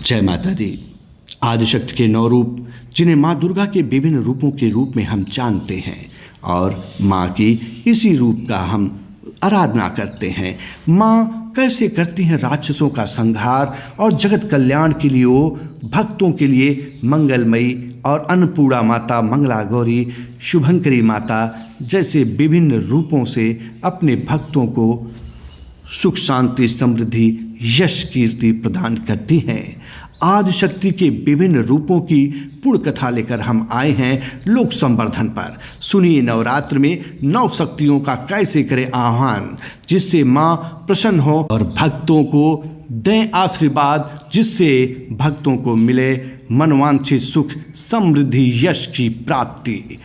जय माता दी। आदिशक्ति के 9 रूप जिन्हें माँ दुर्गा के विभिन्न रूपों के रूप में हम जानते हैं और माँ की इसी रूप का हम आराधना करते हैं। माँ कैसे करती हैं राक्षसों का संहार और जगत कल्याण के लिए वो भक्तों के लिए मंगलमयी और अन्नपूर्णा माता, मंगला गौरी, शुभंकरी माता जैसे विभिन्न रूपों से अपने भक्तों को सुख, शांति, समृद्धि, यश, कीर्ति प्रदान करती हैं। आदिशक्ति के विभिन्न रूपों की पूर्ण कथा लेकर हम आए हैं लोक संवर्धन पर। सुनिए नवरात्र में 9 शक्तियों का कैसे करें आह्वान, जिससे माँ प्रसन्न हो और भक्तों को दें आशीर्वाद, जिससे भक्तों को मिले मनवांछित सुख, समृद्धि, यश की प्राप्ति।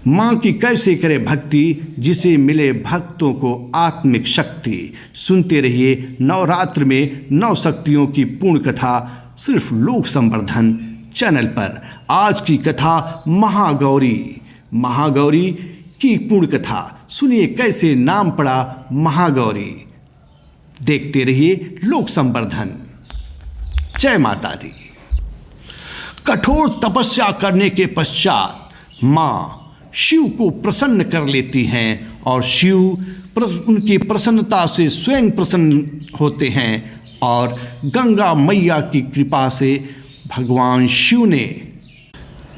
माँ की कैसे करे भक्ति, जिसे मिले भक्तों को आत्मिक शक्ति। सुनते रहिए नवरात्र में 9 शक्तियों की पूर्ण कथा सिर्फ लोक संवर्धन चैनल पर। आज की कथा महागौरी की पूर्ण कथा। सुनिए कैसे नाम पड़ा महागौरी। देखते रहिए लोक संवर्धन। जय माता दी। कठोर तपस्या करने के पश्चात माँ शिव को प्रसन्न कर लेती हैं और शिव उनकी प्रसन्नता से स्वयं प्रसन्न होते हैं और गंगा मैया की कृपा से भगवान शिव ने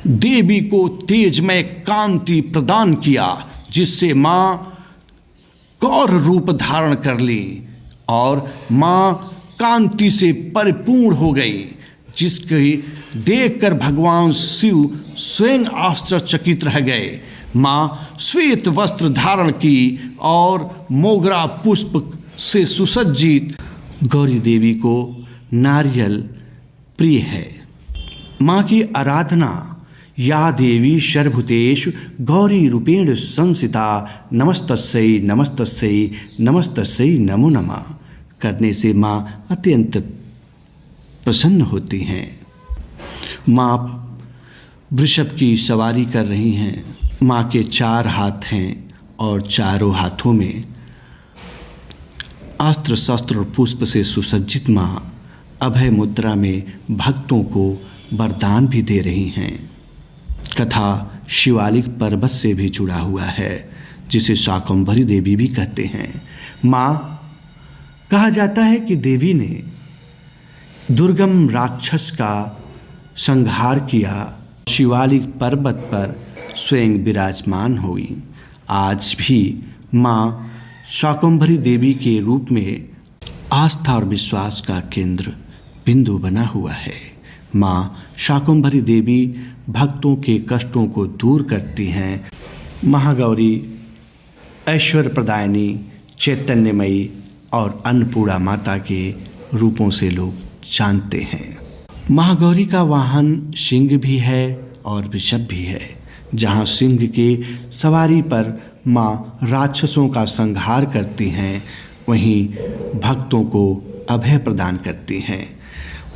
देवी को तेजमय कांति प्रदान किया, जिससे माँ गौर रूप धारण कर ली और माँ कांति से परिपूर्ण हो गई, जिसके देखकर भगवान शिव स्वयं आश्चर्यचकित रह गए। माँ श्वेत वस्त्र धारण की और मोगरा पुष्प से सुसज्जित गौरी देवी को नारियल प्रिय है। माँ की आराधना या देवी सर्वभूतेषु गौरी रूपेण संस्थिता नमस्तस्यै नमस्तस्यै नमस्तस्यै नमो नमः करने से माँ अत्यंत प्रसन्न होती हैं। माँ वृषभ की सवारी कर रही हैं। माँ के 4 हाथ हैं और चारों हाथों में अस्त्र शस्त्र और पुष्प से सुसज्जित माँ अभय मुद्रा में भक्तों को वरदान भी दे रही हैं। कथा शिवालिक पर्वत से भी जुड़ा हुआ है, जिसे शाकंभरी देवी भी कहते हैं। माँ कहा जाता है कि देवी ने दुर्गम राक्षस का संहार किया, शिवालिक पर्वत पर स्वयं विराजमान हुई। आज भी माँ शाकंभरी देवी के रूप में आस्था और विश्वास का केंद्र बिंदु बना हुआ है। माँ शाकंभरी देवी भक्तों के कष्टों को दूर करती हैं। महागौरी ऐश्वर्य प्रदायिनी, चैतन्यमयी और अन्नपूर्णा माता के रूपों से लोग जानते हैं। महागौरी का वाहन सिंह भी है और वृषभ भी है। जहाँ सिंह के सवारी पर माँ राक्षसों का संहार करती हैं, वहीं भक्तों को अभय प्रदान करती हैं।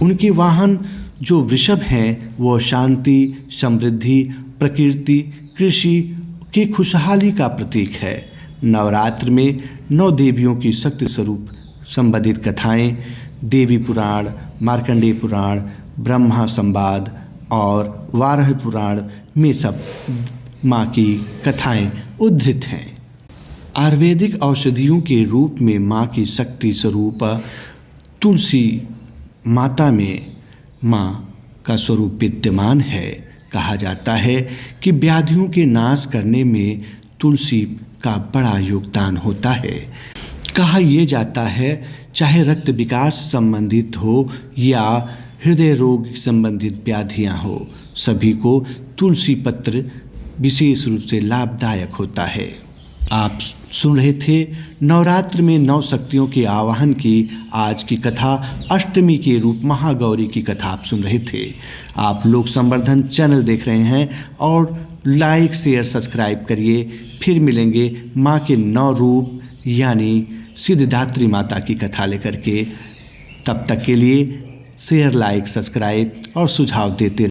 उनके वाहन जो वृषभ हैं वो शांति, समृद्धि, प्रकृति, कृषि की खुशहाली का प्रतीक है। नवरात्र में 9 देवियों की शक्ति स्वरूप संबंधित कथाएं देवी पुराण, मार्कंडेय पुराण, ब्रह्मा संवाद और वाराह पुराण में सब माँ की कथाएं उद्धृत हैं। आयुर्वेदिक औषधियों के रूप में माँ की शक्ति स्वरूप तुलसी माता में माँ का स्वरूप विद्यमान है। कहा जाता है कि व्याधियों के नाश करने में तुलसी का बड़ा योगदान होता है। कहा यह जाता है चाहे रक्त विकार से संबंधित हो या हृदय रोग संबंधित व्याधियाँ हो, सभी को तुलसी पत्र विशेष रूप से लाभदायक होता है। आप सुन रहे थे नवरात्र में 9 शक्तियों के आवाहन की आज की कथा। अष्टमी के रूप महागौरी की कथा आप सुन रहे थे। आप लोक संवर्धन चैनल देख रहे हैं और लाइक, शेयर, सब्सक्राइब करिए। फिर मिलेंगे माँ के 9 रूप यानी सिद्धिदात्री माता की कथा लेकर के। तब तक के लिए शेयर, लाइक, सब्सक्राइब और सुझाव देते